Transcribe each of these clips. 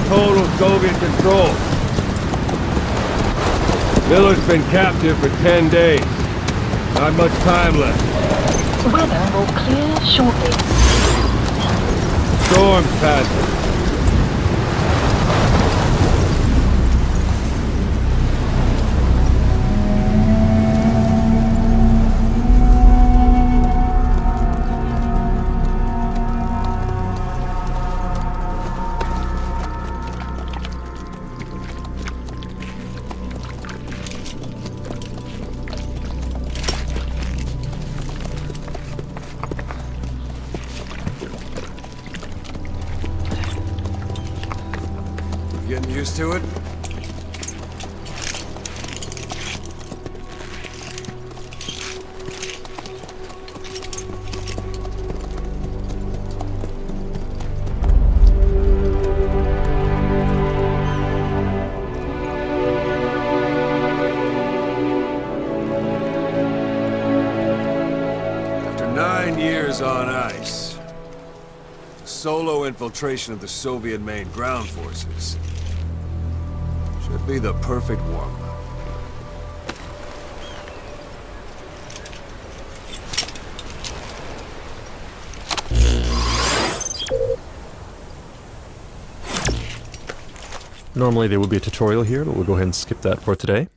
total Soviet control. Miller's been captive for 10 days. Not much time left. The weather will clear shortly. Storm's passing. Getting used to it? After 9 years on ice, solo infiltration of the Soviet main ground forces should be the perfect warm-up. Normally there would be a tutorial here, but we'll go ahead and skip that for today.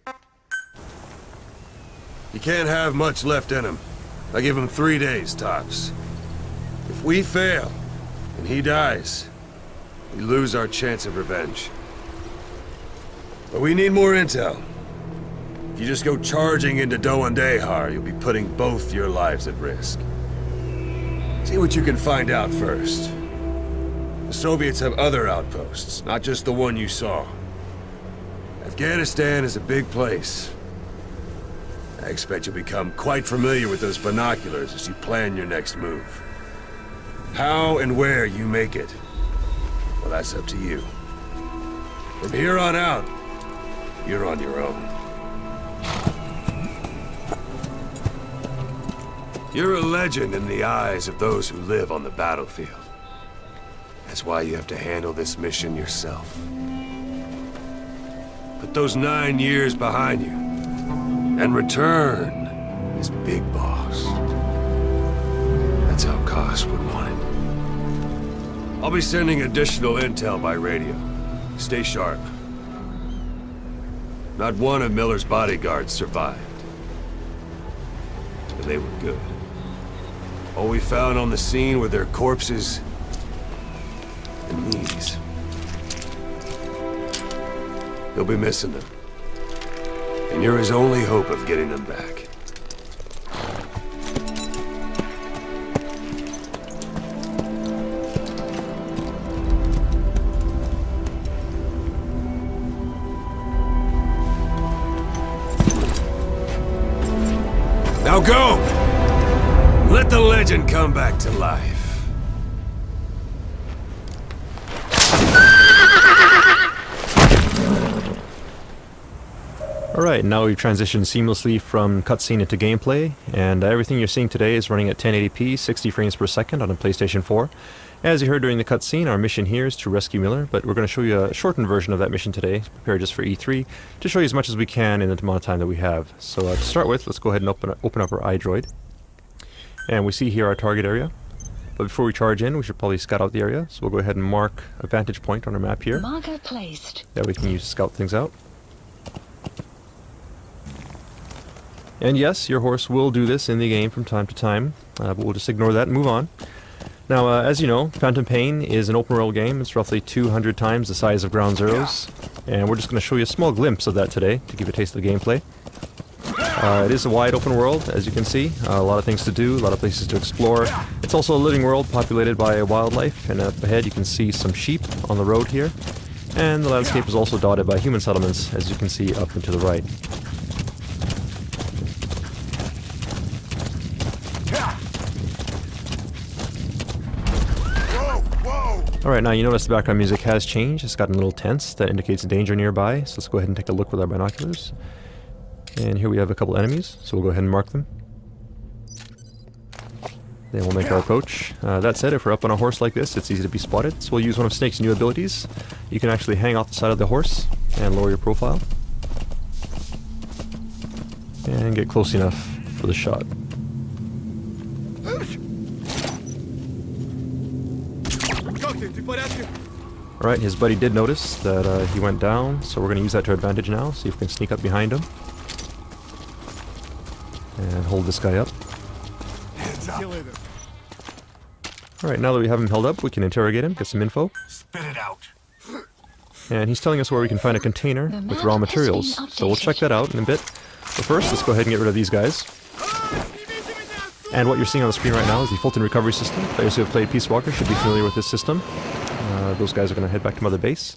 You can't have much left in him. I give him 3 days, tops. If we fail, and he dies, we lose our chance of revenge. But we need more intel. If you just go charging into Doandehar, you'll be putting both your lives at risk. See what you can find out first. The Soviets have other outposts, not just the one you saw. Afghanistan is a big place. I expect you'll become quite familiar with those binoculars as you plan your next move. How and where you make it, well, that's up to you. From here on out, you're on your own. You're a legend in the eyes of those who live on the battlefield. That's why you have to handle this mission yourself. Put those 9 years behind you, and return as Big Boss. That's how Koss would want it. I'll be sending additional intel by radio. Stay sharp. Not one of Miller's bodyguards survived. But they were good. All we found on the scene were their corpses and knees. You'll be missing them. And you're his only hope of getting them back. Now go! Let the legend come back to life. Alright, now we've transitioned seamlessly from cutscene into gameplay, and everything you're seeing today is running at 1080p, 60 frames per second on a PlayStation 4. As you heard during the cutscene, our mission here is to rescue Miller, but we're going to show you a shortened version of that mission today, prepared just for E3, to show you as much as we can in the amount of time that we have. So to start with, let's go ahead and open up our iDroid. And we see here our target area. But before we charge in, we should probably scout out the area, so we'll go ahead and mark a vantage point on our map here. Marker placed. That we can use to scout things out. And yes, your horse will do this in the game from time to time, but we'll just ignore that and move on. Now, as you know, Phantom Pain is an open world game. It's roughly 200 times the size of Ground Zeroes, and we're just going to show you a small glimpse of that today to give you a taste of the gameplay. It is a wide open world, as you can see. A lot of things to do, a lot of places to explore. It's also a living world populated by wildlife, and up ahead you can see some sheep on the road here. And the landscape is also dotted by human settlements, as you can see up and to the right. Alright, now you notice the background music has changed. It's gotten a little tense. That indicates danger nearby. So let's go ahead and take a look with our binoculars. And here we have a couple enemies, so we'll go ahead and mark them. Then we'll make our approach. That said, if we're up on a horse like this, it's easy to be spotted, so we'll use one of Snake's new abilities. You can actually hang off the side of the horse and lower your profile. And get close enough for the shot. Alright, his buddy did notice that he went down, so we're going to use that to our advantage now. See if we can sneak up behind him. And hold this guy up. Alright, now that we have him held up, we can interrogate him, get some info. Spit it out. And he's telling us where we can find a container with raw materials, so we'll check that out in a bit. But first, let's go ahead and get rid of these guys. And what you're seeing on the screen right now is the Fulton recovery system. Players who have played Peace Walker should be familiar with this system. Those guys are going to head back to Mother Base.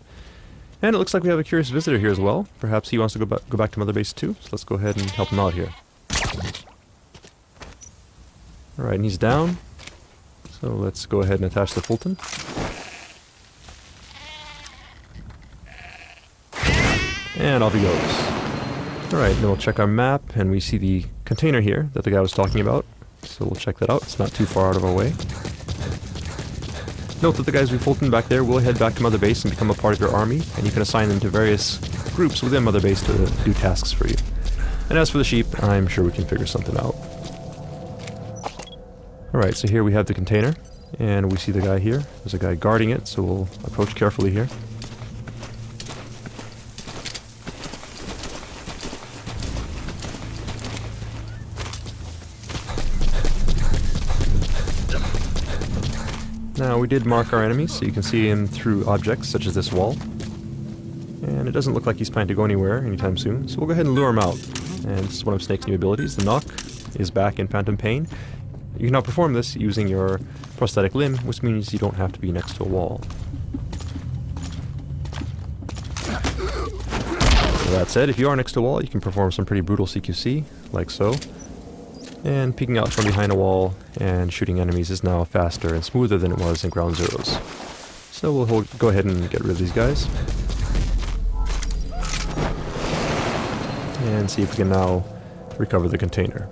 And it looks like we have a curious visitor here as well. Perhaps he wants to go back to Mother Base too, so let's go ahead and help him out here. Alright, and he's down. So let's go ahead and attach the Fulton. And off he goes. Alright, then we'll check our map, and we see the container here that the guy was talking about. So we'll check that out. It's not too far out of our way. Note that the guys we Fulton back there will head back to Mother Base and become a part of your army, and you can assign them to various groups within Mother Base to do tasks for you. And as for the sheep, I'm sure we can figure something out. Alright, so here we have the container, and we see the guy here. There's a guy guarding it, so we'll approach carefully here. Now, we did mark our enemies, so you can see him through objects such as this wall. And it doesn't look like he's planning to go anywhere anytime soon, so we'll go ahead and lure him out. And this is one of Snake's new abilities. The knock is back in Phantom Pain. You can now perform this using your prosthetic limb, which means you don't have to be next to a wall. So that said, if you are next to a wall, you can perform some pretty brutal CQC, like so. And peeking out from behind a wall and shooting enemies is now faster and smoother than it was in Ground Zeroes. So we'll go ahead and get rid of these guys. And see if we can now recover the container.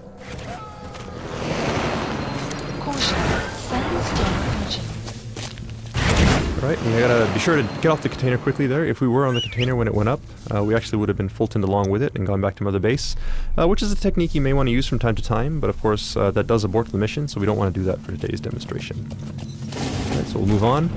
Alright, we gotta be sure to get off the container quickly there. If we were on the container when it went up, we actually would have been Fultoned along with it and gone back to Mother Base, which is a technique you may want to use from time to time, but of course that does abort the mission, so we don't want to do that for today's demonstration. Alright, so we'll move on.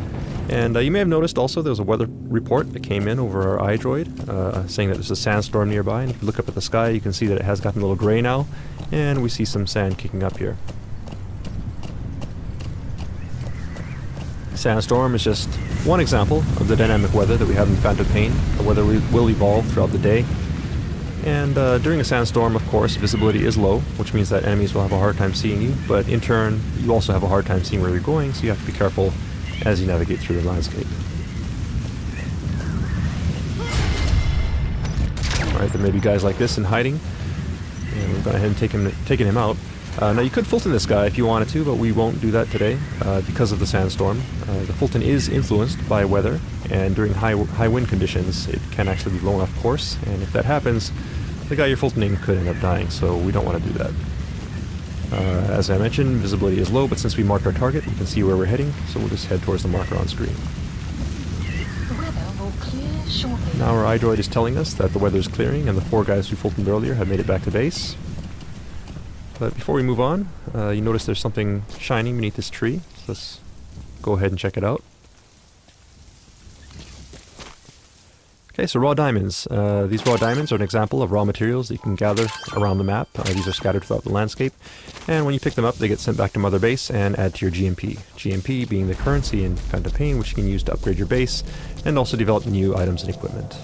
And you may have noticed also there was a weather report that came in over our iDroid, saying that there's a sandstorm nearby, and if you look up at the sky you can see that it has gotten a little gray now, and we see some sand kicking up here. Sandstorm is just one example of the dynamic weather that we have in Phantom Pain. The weather will evolve throughout the day. And during a sandstorm, of course, visibility is low, which means that enemies will have a hard time seeing you, but in turn, you also have a hard time seeing where you're going, so you have to be careful as you navigate through the landscape. Alright, there may be guys like this in hiding, and we've gone ahead and taken him out. Now you could Fulton this guy if you wanted to, but we won't do that today because of the sandstorm. The Fulton is influenced by weather, and during high wind conditions it can actually be blown off course, and if that happens, the guy you're Fultoning could end up dying, so we don't want to do that. As I mentioned, visibility is low, but since we marked our target, we can see where we're heading, so we'll just head towards the marker on screen. The weather will clear shortly. Now our iDroid is telling us that the weather is clearing, and the 4 guys we Fultoned earlier have made it back to base. But before we move on, you notice there's something shining beneath this tree. So let's go ahead and check it out. Okay, so raw diamonds. These raw diamonds are an example of raw materials that you can gather around the map. These are scattered throughout the landscape. And when you pick them up, they get sent back to Mother Base and add to your GMP. GMP being the currency in Phantom Pain, which you can use to upgrade your base and also develop new items and equipment.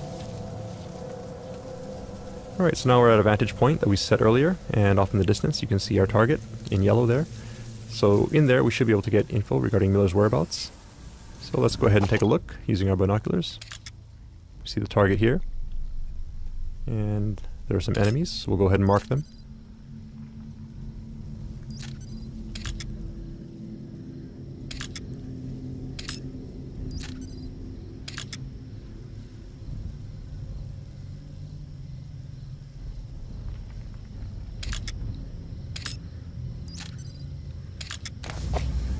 Alright, so now we're at a vantage point that we set earlier, and off in the distance you can see our target in yellow there. So in there we should be able to get info regarding Miller's whereabouts. So let's go ahead and take a look using our binoculars. We see the target here, and there are some enemies, so we'll go ahead and mark them.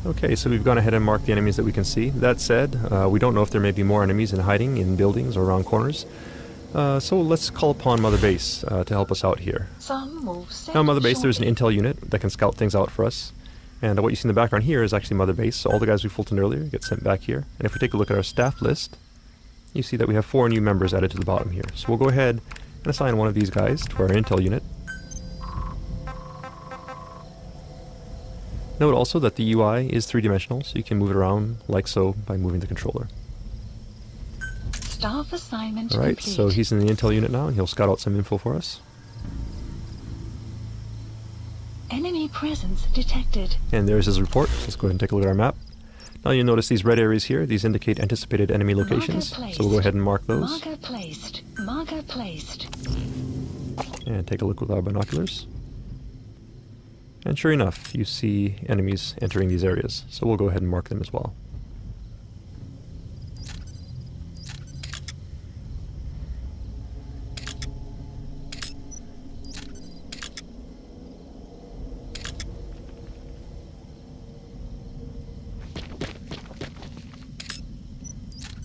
Okay, so we've gone ahead and marked the enemies that we can see. That said, we don't know if there may be more enemies in hiding in buildings or around corners. So let's call upon Mother Base to help us out here. Some move set Now, Mother Base, there's an shortly. intel unit that can scout things out for us. And what you see in the background here is actually Mother Base. So all the guys we Fultoned earlier get sent back here. And if we take a look at our staff list, you see that we have 4 new members added to the bottom here. So we'll go ahead and assign one of these guys to our intel unit. Note also that the UI is 3-dimensional, so you can move it around like so by moving the controller. Staff assignment Alright, complete. so he's in the intel unit now, and he'll scout out some info for us. Enemy presence detected. And there's his report. Let's go ahead and take a look at our map. Now you'll notice these red areas here. These indicate anticipated enemy locations. Marker So we'll go ahead and mark those. Marker placed. Marker placed. And take a look with our binoculars. And sure enough, you see enemies entering these areas. So we'll go ahead and mark them as well.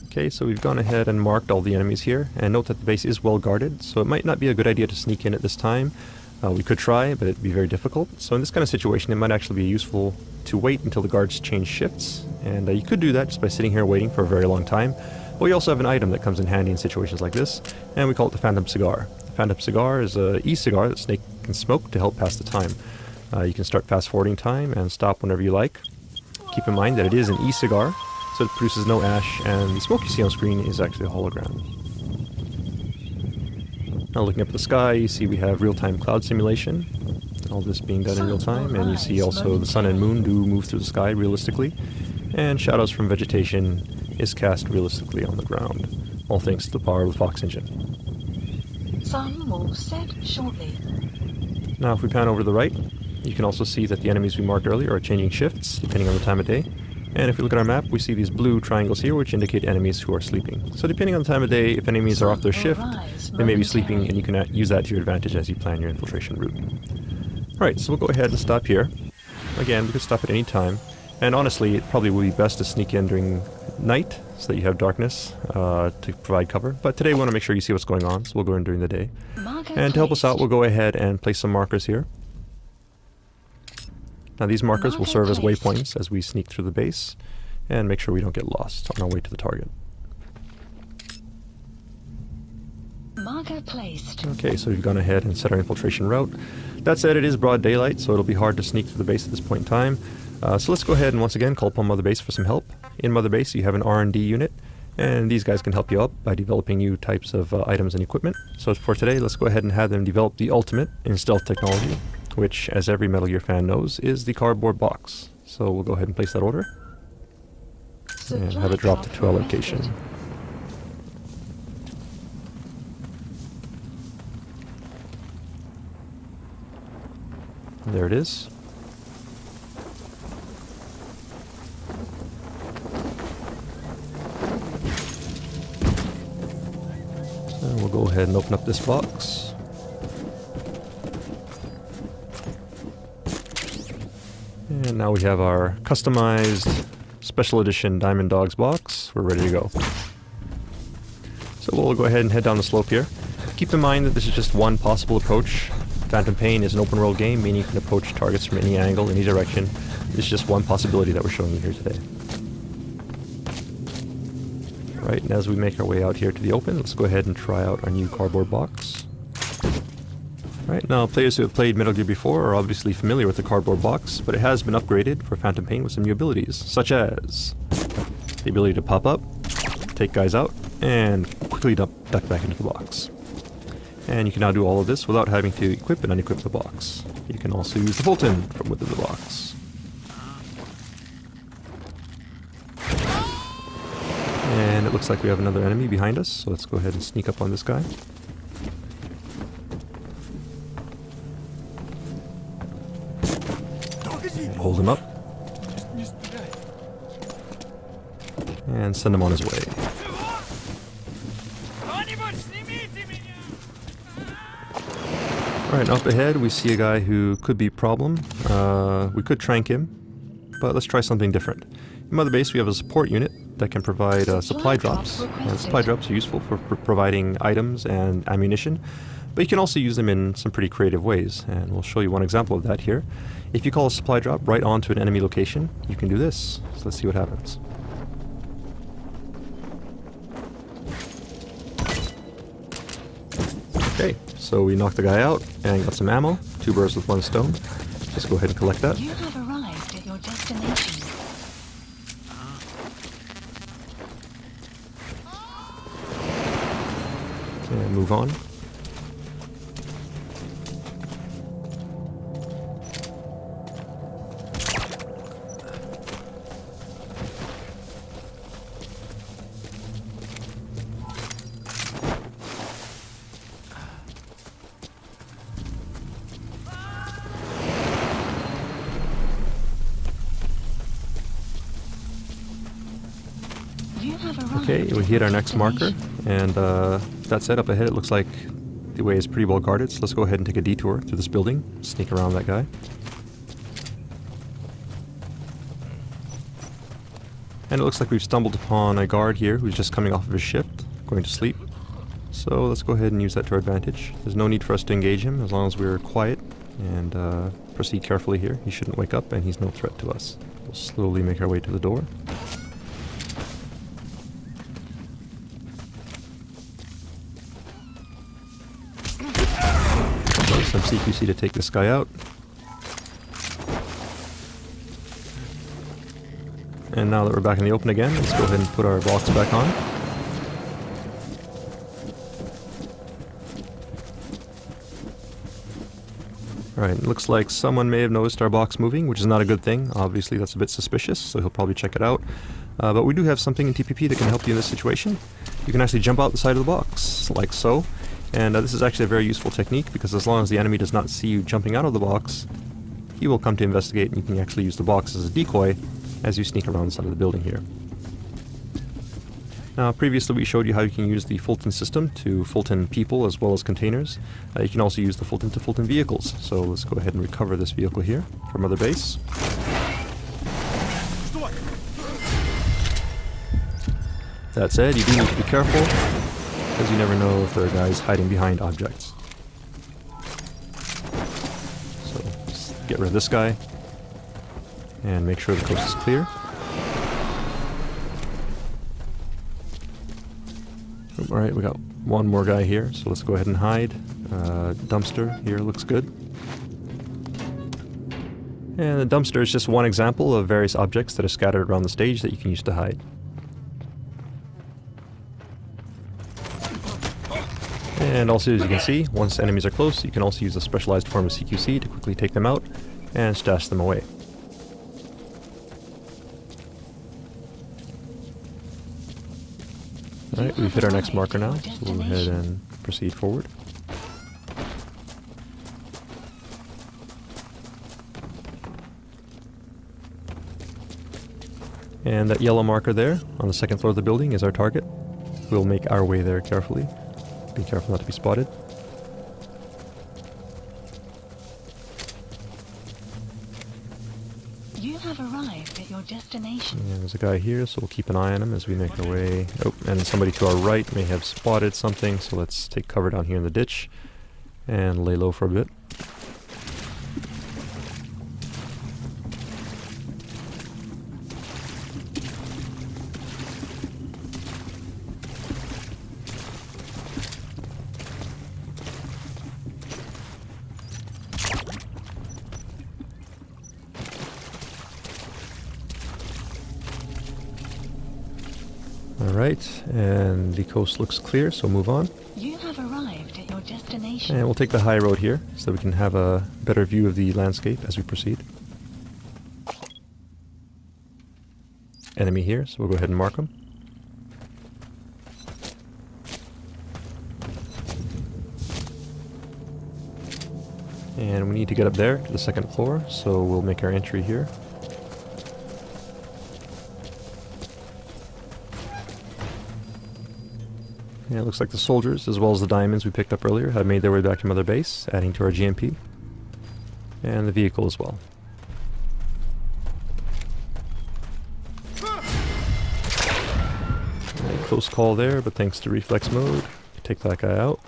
Okay, so we've gone ahead and marked all the enemies here, and note that the base is well guarded, so it might not be a good idea to sneak in at this time. We could try, but it'd be very difficult. So in this kind of situation, it might actually be useful to wait until the guards change shifts, and you could do that just by sitting here waiting for a very long time. But we also have an item that comes in handy in situations like this, and we call it the Phantom Cigar. The Phantom Cigar is an e-cigar that Snake can smoke to help pass the time. You can start fast-forwarding time and stop whenever you like. Keep in mind that it is an e-cigar, so it produces no ash, and the smoke you see on screen is actually a hologram. Now looking up at the sky, you see we have real-time cloud simulation, all this being done in real time, and you see also the sun and moon do move through the sky realistically, and shadows from vegetation is cast realistically on the ground, all thanks to the power of the Fox engine. Some move set shortly. Now if we pan over to the right, you can also see that the enemies we marked earlier are changing shifts depending on the time of day. And if we look at our map, we see these blue triangles here which indicate enemies who are sleeping. So depending on the time of day, if enemies are off their shift, they may be sleeping, and you can use that to your advantage as you plan your infiltration route. Alright, so we'll go ahead and stop here. Again, we could stop at any time. And honestly, it probably would be best to sneak in during night so that you have darkness to provide cover. But today we want to make sure you see what's going on, so we'll go in during the day. Marker And to help us out, placed. we'll go ahead and place some markers here. Now these markers will serve as Marker placed. waypoints as we sneak through the base and make sure we don't get lost on our way to the target. Marker placed. Okay, so we've gone ahead and set our infiltration route. That said, it is broad daylight, so it'll be hard to sneak through the base at this point in time. So let's go ahead and once again call upon Mother Base for some help. In Mother Base you have an R&D unit, and these guys can help you out by developing new types of items and equipment. So for today, let's go ahead and have them develop the ultimate in stealth technology, which, as every Metal Gear fan knows, is the cardboard box. So we'll go ahead and place that order, and have it dropped to our location. There it is. So we'll go ahead and open up this box. And now we have our customized special edition Diamond Dogs box. We're ready to go. So we'll go ahead and head down the slope here. Keep in mind that this is just one possible approach. Phantom Pain is an open world game, meaning you can approach targets from any angle, any direction. This is just one possibility that we're showing you here today. Right, and as we make our way out here to the open, let's go ahead and try out our new cardboard box. Right, now players who have played Metal Gear before are obviously familiar with the cardboard box, but it has been upgraded for Phantom Pain with some new abilities, such as the ability to pop up, take guys out, and quickly duck back into the box. And you can now do all of this without having to equip and unequip the box. You can also use the Fulton from within the box. And it looks like we have another enemy behind us, so let's go ahead and sneak up on this guy. And hold him up. And send him on his way. Alright, up ahead we see a guy who could be a problem. We could trank him. but let's try something different. In Mother Base we have a support unit that can provide supply drops, and supply drops are useful for providing items and ammunition, but you can also use them in some pretty creative ways, and we'll show you one example of that here. If you call a supply drop right onto an enemy location, you can do this. So let's see what happens. Okay, so we knocked the guy out and got some ammo. 2 birds with 1 stone. Just go ahead and collect that. You have arrived at your destination. And move on. Okay, we hit our next marker, and that set up ahead, it looks like the way is pretty well guarded, so let's go ahead and take a detour through this building, sneak around that guy. And it looks like we've stumbled upon a guard here who's just coming off of his shift, going to sleep. So let's go ahead and use that to our advantage. There's no need for us to engage him as long as we're quiet and proceed carefully here. He shouldn't wake up and he's no threat to us. We'll slowly make our way to the door. Some CQC to take this guy out. And now that we're back in the open again, let's go ahead and put our box back on. Alright, looks like someone may have noticed our box moving, which is not a good thing. Obviously that's a bit suspicious, so he'll probably check it out. But we do have something in TPP that can help you in this situation. You can actually jump out the side of the box, like so. And this is actually a very useful technique, because as long as the enemy does not see you jumping out of the box, he will come to investigate, and you can actually use the box as a decoy as you sneak around the side of the building here. Now, previously we showed you how you can use the Fulton system to Fulton people as well as containers. You can also use the Fulton to Fulton vehicles. So let's go ahead and recover this vehicle here from Mother Base. That said, you do need to be careful, because you never know if there are guys hiding behind objects. So let's get rid of this guy and make sure the coast is clear. Alright, we got one more guy here, so let's go ahead and hide. Dumpster here looks good. And the dumpster is just one example of various objects that are scattered around the stage that you can use to hide. And also, as you can see, once enemies are close, you can also use a specialized form of CQC to quickly take them out and stash them away. Alright, we've hit our next marker now, so we'll go ahead and proceed forward. And that yellow marker there, on the second floor of the building, is our target. We'll make our way there carefully. Be careful not to be spotted. You have arrived at your destination. And there's a guy here, so we'll keep an eye on him as we make our way. Oh, and somebody to our right may have spotted something, so let's take cover down here in the ditch and lay low for a bit. Alright, and the coast looks clear, so move on. You have arrived at your destination. And we'll take the high road here, so we can have a better view of the landscape as we proceed. Enemy here, so we'll go ahead and mark them. And we need to get up there to the second floor, so we'll make our entry here. Yeah, it looks like the soldiers, as well as the diamonds we picked up earlier, have made their way back to Mother Base, adding to our GMP. And the vehicle as well. Close call there, but thanks to reflex mode, take that guy out.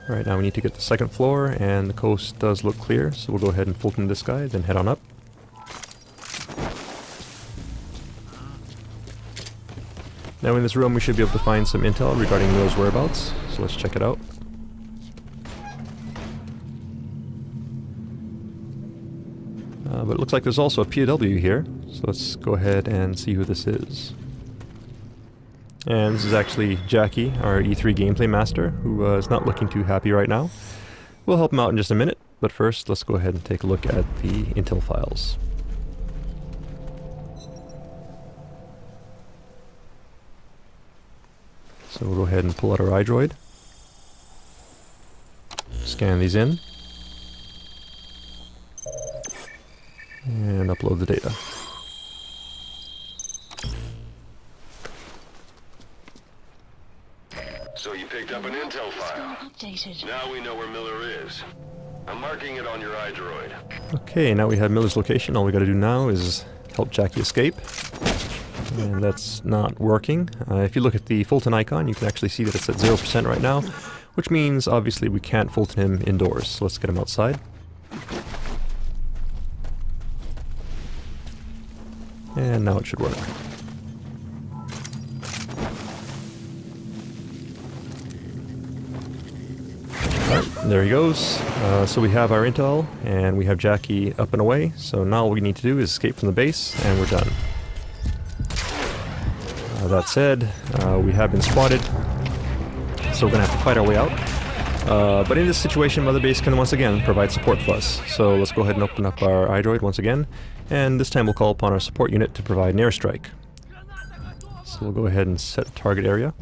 Alright, now we need to get the second floor, and the coast does look clear, so we'll go ahead and Fulton this guy, then head on up. Now in this room we should be able to find some intel regarding Miller's whereabouts, so let's check it out. But it looks like there's also a POW here, so let's go ahead and see who this is. And this is actually Jackie, our E3 gameplay master, who is not looking too happy right now. We'll help him out in just a minute, but first let's go ahead and take a look at the intel files. So we'll go ahead and pull out our iDroid, scan these in, and upload the data. So you picked up an intel file. Updated. Now we know where Miller is. I'm marking it on your iDroid. Okay, now we have Miller's location. All we gotta do now is help Jackie escape. And that's not working. If you look at the Fulton icon, you can actually see that it's at 0% right now, which means obviously we can't Fulton him indoors. So let's get him outside. And now it should work. There he goes. So we have our intel, and we have Jackie up and away. So now all we need to do is escape from the base, and we're done. That said, we have been spotted, so we're going to have to fight our way out. But in this situation, Mother Base can once again provide support for us. So let's go ahead and open up our iDroid once again, and this time we'll call upon our support unit to provide an airstrike. So we'll go ahead and set target area.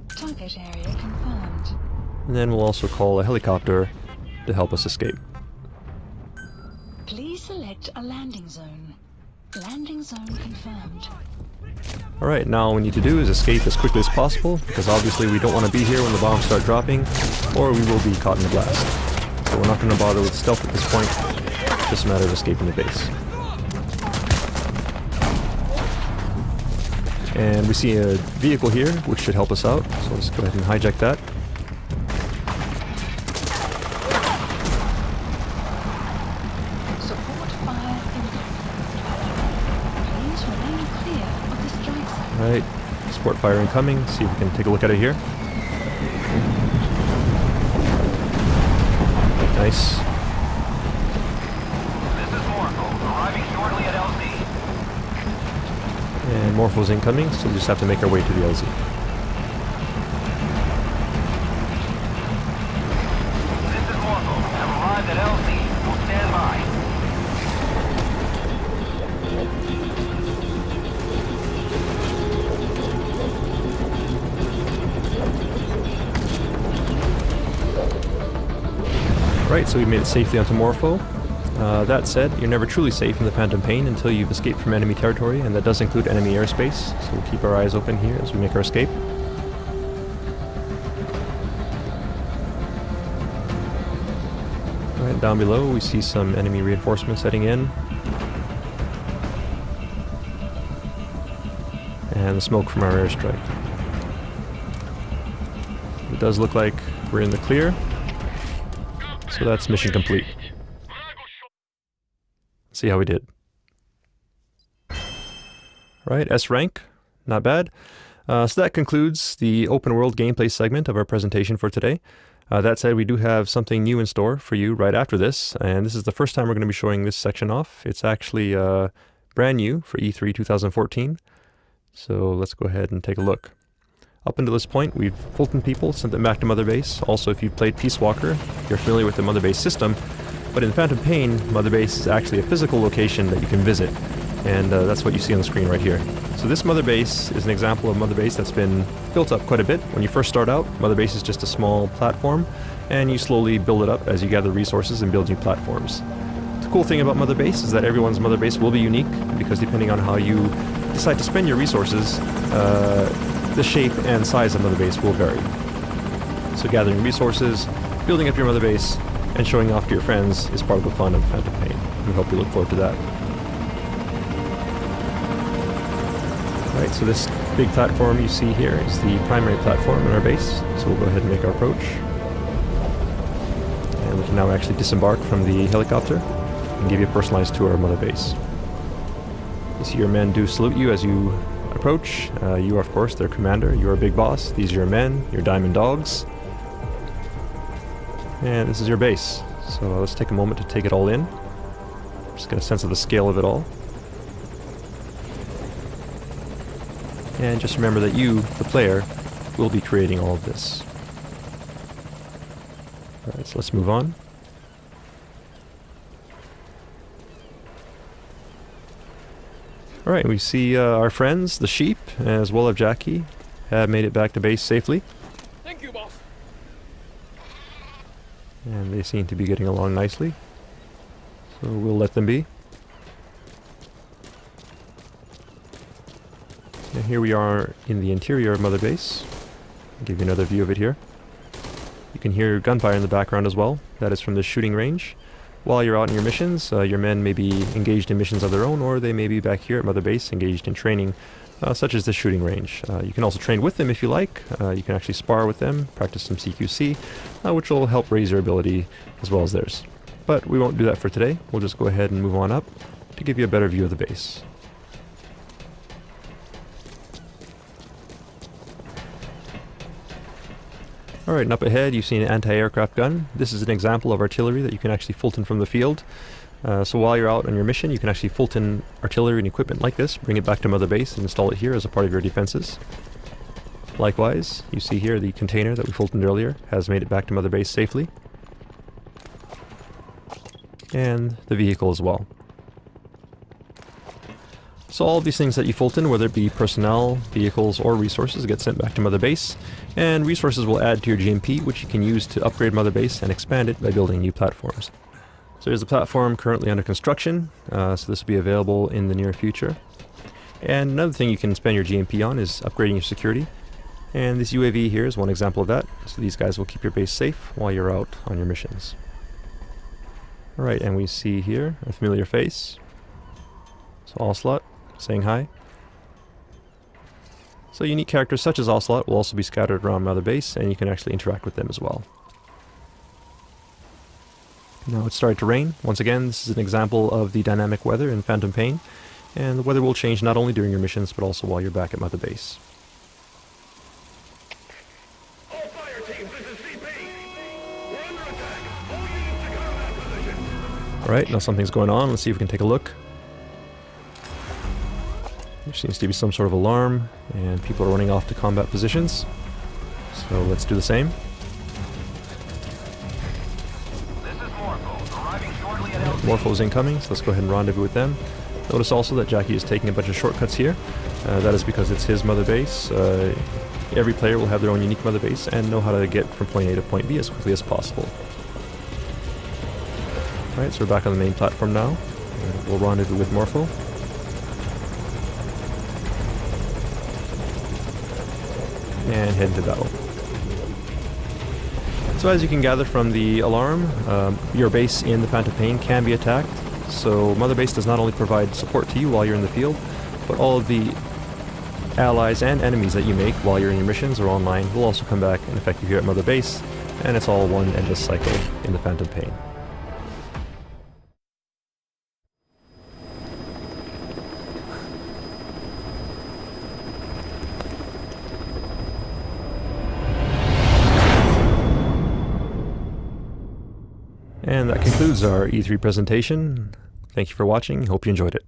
Target area confirmed. And then we'll also call a helicopter to help us escape. Please select a landing zone. Landing zone confirmed. Alright, now all we need to do is escape as quickly as possible, because obviously we don't want to be here when the bombs start dropping, or we will be caught in the blast. So we're not going to bother with stealth at this point, just a matter of escaping the base. And we see a vehicle here, which should help us out, so let's go ahead and hijack that. Support fire incoming. Please remain clear of the strike zone. Alright, support fire incoming, see if we can take a look at it here. Nice. This is Morpho, arriving shortly at LZ. And Morpho's incoming, so we just have to make our way to the LZ. This is Morpho, have arrived at LZ. We'll stand by. Right, so we made it safely onto Morpho. That said, you're never truly safe in the Phantom Pain until you've escaped from enemy territory, and that does include enemy airspace, so we'll keep our eyes open here as we make our escape. Right, down below we see some enemy reinforcements heading in. And the smoke from our airstrike. It does look like we're in the clear, so that's mission complete. See how we did. Right, S rank, not bad. So that concludes the open world gameplay segment of our presentation for today. That said, we do have something new in store for you right after this, and this is the first time we're going to be showing this section off. It's actually brand new for E3 2014. So let's go ahead and take a look. Up until this point, we've Fulton people, sent them back to Mother Base. Also, if you've played Peace Walker, you're familiar with the Mother Base system. But in Phantom Pain, Mother Base is actually a physical location that you can visit. And that's what you see on the screen right here. So this Mother Base is an example of Mother Base that's been built up quite a bit. When you first start out, Mother Base is just a small platform, and you slowly build it up as you gather resources and build new platforms. The cool thing about Mother Base is that everyone's Mother Base will be unique, because depending on how you decide to spend your resources, the shape and size of Mother Base will vary. So gathering resources, building up your Mother Base, and showing off to your friends is part of the fun of Phantom Pain. We hope you look forward to that. Alright, so this big platform you see here is the primary platform in our base, so we'll go ahead and make our approach. And we can now actually disembark from the helicopter and give you a personalized tour of Mother Base. You see your men do salute you as you approach. You are of course their commander, you are Big Boss. These are your men, your diamond dogs. And this is your base. So let's take a moment to take it all in. Just get a sense of the scale of it all. And just remember that you, the player, will be creating all of this. Alright, so let's move on. Alright, we see our friends, the sheep, as well as Jackie, have made it back to base safely. Thank you, boss. And they seem to be getting along nicely. So we'll let them be. And here we are in the interior of Mother Base. I'll give you another view of it here. You can hear gunfire in the background as well. That is from the shooting range. While you're out on your missions, your men may be engaged in missions of their own, or they may be back here at Mother Base engaged in training, such as the shooting range. You can also train with them if you like. You can actually spar with them, practice some CQC, which will help raise your ability as well as theirs. But we won't do that for today. We'll just go ahead and move on up to give you a better view of the base. Alright, and up ahead you see an anti-aircraft gun. This is an example of artillery that you can actually Fulton from the field. So while you're out on your mission, you can actually Fulton artillery and equipment like this, bring it back to Mother Base and install it here as a part of your defenses. Likewise, you see here the container that we Fultoned earlier has made it back to Mother Base safely. And the vehicle as well. So all of these things that you Fulton, whether it be personnel, vehicles, or resources, get sent back to Mother Base, and resources will add to your GMP, which you can use to upgrade Mother Base and expand it by building new platforms. So there's a platform currently under construction, so this will be available in the near future. And another thing you can spend your GMP on is upgrading your security. And this UAV here is one example of that, so these guys will keep your base safe while you're out on your missions. Alright, and we see here a familiar face. So Ocelot, saying hi. So unique characters such as Ocelot will also be scattered around Mother Base, and you can actually interact with them as well. Now it's started to rain. Once again, this is an example of the dynamic weather in Phantom Pain, and the weather will change not only during your missions, but also while you're back at Mother Base. All fire teams, this is CP. We're under attack. All units to combat position. Alright, now something's going on. Let's see if we can take a look. There seems to be some sort of alarm, and people are running off to combat positions. So let's do the same. This is Morpho, arriving shortly at LZ. Morpho's incoming, so let's go ahead and rendezvous with them. Notice also that Jackie is taking a bunch of shortcuts here. That is because it's his Mother Base. Every player will have their own unique Mother Base and know how to get from point A to point B as quickly as possible. Alright, so we're back on the main platform now. We'll rendezvous with Morpho. And head into battle. So as you can gather from the alarm, your base in the Phantom Pain can be attacked. So Mother Base does not only provide support to you while you're in the field, but all of the allies and enemies that you make while you're in your missions or online will also come back and affect you here at Mother Base, and it's all one endless cycle in the Phantom Pain. And that concludes our E3 presentation. Thank you for watching. Hope you enjoyed it.